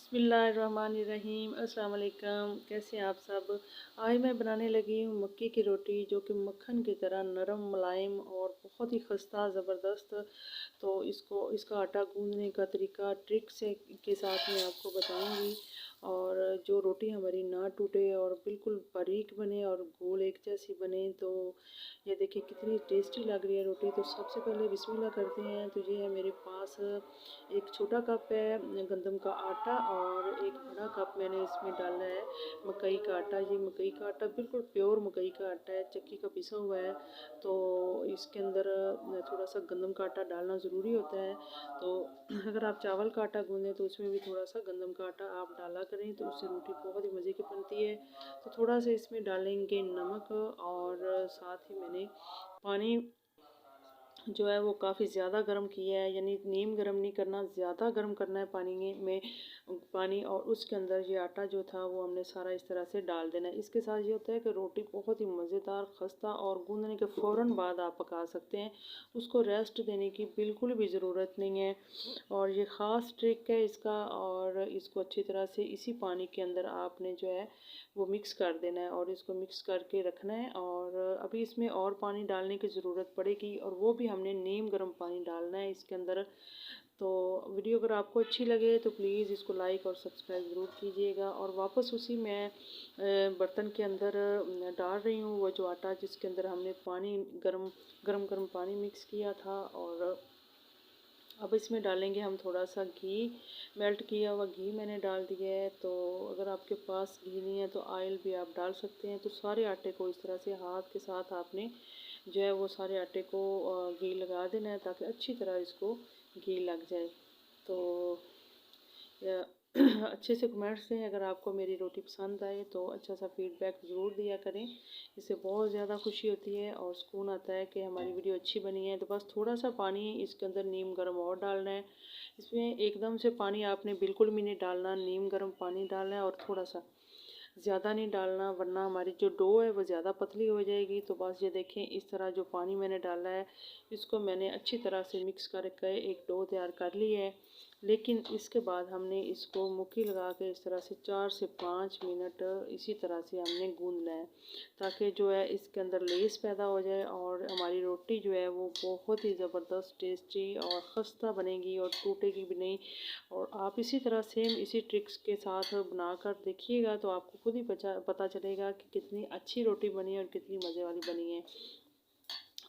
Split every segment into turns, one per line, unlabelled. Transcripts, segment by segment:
बिस्मिल्लाहिर्रहमानिर्रहीम। अस्सलाम वालेकुम। कैसे हैं आप सब। आज मैं बनाने लगी हूँ मक्की की रोटी, जो कि मक्खन की तरह नरम, मुलायम और बहुत ही खस्ता ज़बरदस्त। तो इसका आटा गूंदने का तरीका ट्रिक से के साथ मैं आपको बताऊंगी, और जो रोटी हमारी ना टूटे और बिल्कुल बारीक बने और गोल एक जैसी बने। तो ये देखिए कितनी टेस्टी लग रही है रोटी। तो सबसे पहले बिस्मिल्लाह करते हैं। तो ये है मेरे पास एक छोटा कप है गंदम का आटा, और एक बड़ा कप मैंने इसमें डाला है मकई का आटा। ये मकई का आटा बिल्कुल प्योर मकई का आटा है, चक्की का पिसा हुआ है। तो इसके अंदर थोड़ा सा गंदम का आटा डालना ज़रूरी होता है। तो अगर आप चावल का आटा गूँधें तो उसमें भी थोड़ा सा गंदम का आटा आप डाला करें, तो उससे रोटी बहुत ही मज़े की बनती है। तो थोड़ा सा इसमें डालेंगे नमक, और साथ ही मैंने पानी जो है वो काफ़ी ज़्यादा गर्म किया है, यानी नीम गर्म नहीं करना, ज़्यादा गर्म करना है पानी। और उसके अंदर ये आटा जो था वो हमने सारा इस तरह से डाल देना है। इसके साथ ये होता है कि रोटी बहुत ही मज़ेदार, खस्ता और गूंदने के फ़ौरन बाद आप पका सकते हैं। उसको रेस्ट देने की बिल्कुल भी ज़रूरत नहीं है। और ये ख़ास ट्रिक है इसका। और इसको अच्छी तरह से इसी पानी के अंदर आपने जो है वो मिक्स कर देना है, और इसको मिक्स करके रखना है। और अभी इसमें और पानी डालने की ज़रूरत पड़ेगी, और वो भी हमने नीम गर्म पानी डालना है इसके अंदर। तो वीडियो अगर आपको अच्छी लगे तो प्लीज़ इसको लाइक और सब्सक्राइब ज़रूर कीजिएगा। और वापस उसी मैं बर्तन के अंदर डाल रही हूँ वो जो आटा, जिसके अंदर हमने पानी गरम गरम गरम पानी मिक्स किया था। और अब इसमें डालेंगे हम थोड़ा सा घी, मेल्ट किया हुआ घी मैंने डाल दिया है। तो अगर आपके पास घी नहीं है तो ऑयल भी आप डाल सकते हैं। तो सारे आटे को इस तरह से हाथ के साथ आपने जो है वो सारे आटे को घी लगा देना है, ताकि अच्छी तरह इसको घी लग जाए। तो अच्छे से कमेंट्स दें। अगर आपको मेरी रोटी पसंद आए तो अच्छा सा फीडबैक ज़रूर दिया करें। इससे बहुत ज़्यादा खुशी होती है और सुकून आता है कि हमारी वीडियो अच्छी बनी है। तो बस थोड़ा सा पानी इसके अंदर नीम गर्म और डालना है। इसमें एकदम से पानी आपने बिल्कुल भी नहीं डालना, नीम गर्म पानी डालना है, और थोड़ा सा, ज़्यादा नहीं डालना, वरना हमारी जो डो है वो ज़्यादा पतली हो जाएगी। तो बस ये देखें, इस तरह जो पानी मैंने डाला है इसको मैंने अच्छी तरह से मिक्स करके एक डो तैयार कर ली है। लेकिन इसके बाद हमने इसको मुट्ठी लगा के इस तरह से 4 से 5 मिनट इसी तरह से हमने गूंदना है, ताकि जो है इसके अंदर लेस पैदा हो जाए, और हमारी रोटी जो है वो बहुत ही ज़बरदस्त, टेस्टी और खस्ता बनेगी और टूटेगी भी नहीं। और आप इसी तरह सेम इसी ट्रिक्स के साथ बनाकर देखिएगा, तो आपको खुद ही पता चलेगा कि कितनी अच्छी रोटी बनी है और कितनी मज़े वाली बनी है।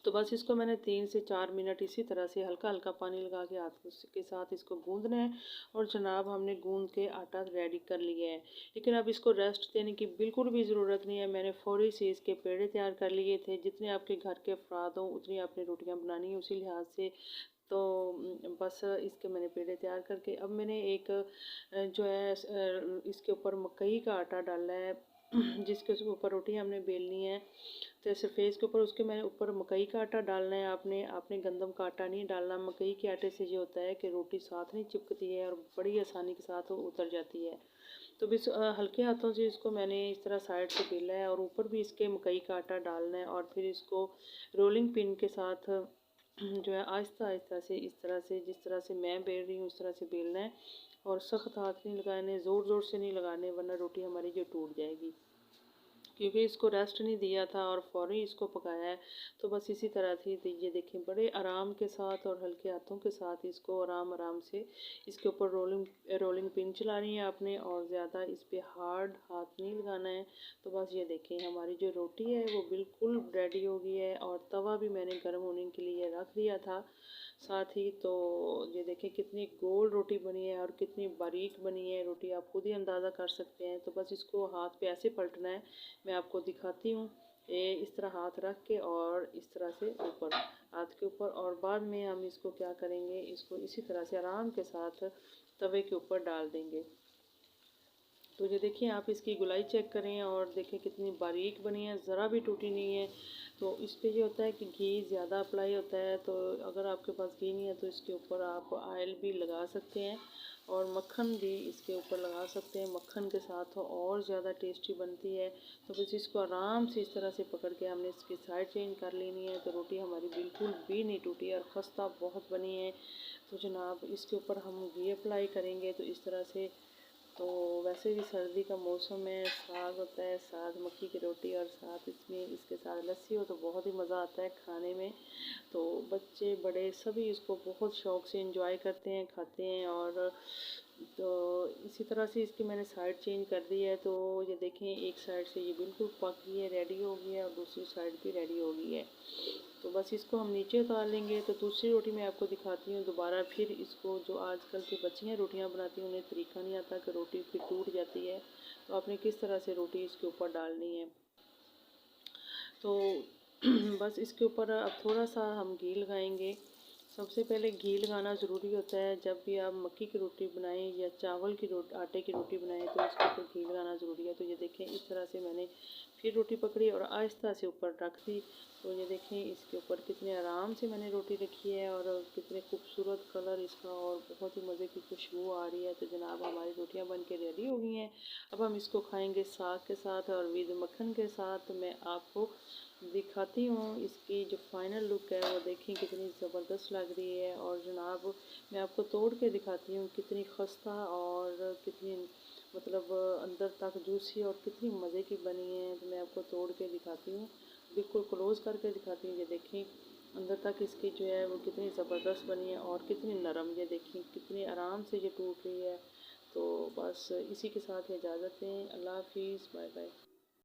तो बस इसको मैंने 3 से 4 मिनट इसी तरह से हल्का हल्का पानी लगा के हाथ के साथ इसको गूंदना है। और जनाब हमने गूंद के आटा रेडी कर लिया है। लेकिन अब इसको रेस्ट देने की बिल्कुल भी ज़रूरत नहीं है। मैंने फ़ौरी से इसके पेड़े तैयार कर लिए थे। जितने आपके घर के अफराद हों उतनी आपने रोटियां बनानी है उसी लिहाज से। तो बस इसके मैंने पेड़े तैयार करके अब मैंने एक जो है इसके ऊपर मकई का आटा डाला है, जिसके ऊपर रोटी हमने बेलनी है। तो सरफेस के ऊपर उसके मैंने ऊपर मकई का आटा डालना है। आपने गंदम का आटा नहीं डालना। मकई के आटे से ये होता है कि रोटी साथ नहीं चिपकती है और बड़ी आसानी के साथ वो उतर जाती है। तो बस हल्के हाथों से इसको मैंने इस तरह साइड से बेला है, और ऊपर भी इसके मकई का आटा डालना है। और फिर इसको रोलिंग पिन के साथ जो है आहिस्ता आहिस्ता से, इस तरह से जिस तरह से मैं बेल रही हूँ उस तरह से बेलना है। और सख्त हाथ नहीं लगाने, ज़ोर ज़ोर से नहीं लगाने, वरना रोटी हमारी जो टूट जाएगी। क्योंकि इसको रेस्ट नहीं दिया था और फ़ौरी इसको पकाया है। तो बस इसी तरह थी। तो ये देखें, बड़े आराम के साथ और हल्के हाथों के साथ इसको आराम आराम से इसके ऊपर रोलिंग पिन चलानी है आपने, और ज़्यादा इस पर हार्ड हाथ नहीं लगाना है। तो बस ये देखें, हमारी जो रोटी है वो बिल्कुल रेडी हो गई है, और तवा भी मैंने गर्म होने के लिए रख दिया था साथ ही। तो ये देखें कितनी गोल रोटी बनी है और कितनी बारीक बनी है रोटी, आप खुद ही अंदाज़ा कर सकते हैं। तो बस इसको हाथ पे ऐसे पलटना है, मैं आपको दिखाती हूँ। ये इस तरह हाथ रख के और इस तरह से ऊपर, हाथ के ऊपर, और बाद में हम इसको क्या करेंगे, इसको इसी तरह से आराम के साथ तवे के ऊपर डाल देंगे। तो ये देखिए, आप इसकी गुलाई चेक करें और देखें कितनी बारीक बनी है, ज़रा भी टूटी नहीं है। तो इस पर ये होता है कि घी ज़्यादा अप्लाई होता है। तो अगर आपके पास घी नहीं है तो इसके ऊपर आप ऑयल भी लगा सकते हैं, और मक्खन भी इसके ऊपर लगा सकते हैं। मक्खन के साथ तो और ज़्यादा टेस्टी बनती है। तो बस इसको आराम से इस तरह से पकड़ के हमने इसकी साइड चेंज कर लेनी है। तो रोटी हमारी बिल्कुल भी नहीं टूटी और खस्ता बहुत बनी है। तो जनाब इसके ऊपर हम घी अप्लाई करेंगे। तो इस तरह से तो वैसे भी सर्दी का मौसम है, साग होता है, साग मक्की की रोटी और साथ इसमें इसके साथ लस्सी हो तो बहुत ही मज़ा आता है खाने में। तो बच्चे बड़े सभी इसको बहुत शौक़ से इंजॉय करते हैं, खाते हैं। और तो इसी तरह से इसकी मैंने साइड चेंज कर दी है। तो ये देखें, एक साइड से ये बिल्कुल पक गई है, रेडी हो गई है, और दूसरी साइड भी रेडी हो गई है। तो बस इसको हम नीचे उतार लेंगे। तो दूसरी रोटी मैं आपको दिखाती हूँ दोबारा। फिर इसको जो आजकल की बच्चियाँ रोटियाँ बनाती हैं, उन्हें तरीका नहीं आता कि रोटी फिर टूट जाती है, तो आपने किस तरह से रोटी इसके ऊपर डालनी है। तो बस इसके ऊपर अब थोड़ा सा हम घी लगाएंगे। सबसे पहले घी लगाना ज़रूरी होता है। जब भी आप मक्की की रोटी बनाएं या चावल की आटे की रोटी बनाएं तो इसके ऊपर घी लगाना ज़रूरी है। तो ये देखें, इस तरह से मैंने फिर रोटी पकड़ी और आहिस्ता से ऊपर रख दी। तो ये देखें, इसके ऊपर कितने आराम से मैंने रोटी रखी है और कितने खूबसूरत कलर इसका, और बहुत ही मज़े की खुशबू आ रही है। तो जनाब, हमारी रोटियाँ बन के रेडी हो गई हैं। अब हम इसको खाएँगे साग के साथ और विद मक्खन के साथ। तो मैं आपको दिखाती हूँ इसकी जो फाइनल लुक है, वो देखें कितनी ज़बरदस्त लग रही है। और जनाब, मैं आपको तोड़ के दिखाती हूँ कितनी खस्ता और कितनी मतलब अंदर तक जूसी और कितनी मज़े की बनी है। तो मैं आपको तोड़ के दिखाती हूँ, बिल्कुल क्लोज़ करके दिखाती हूँ। ये देखें अंदर तक इसकी जो है वो कितनी ज़बरदस्त बनी है और कितनी नरम। ये देखें कितनी आराम से ये टूट रही है। तो बस इसी के साथ इजाज़त दें। अल्लाह हाफिज़, बाय बाय।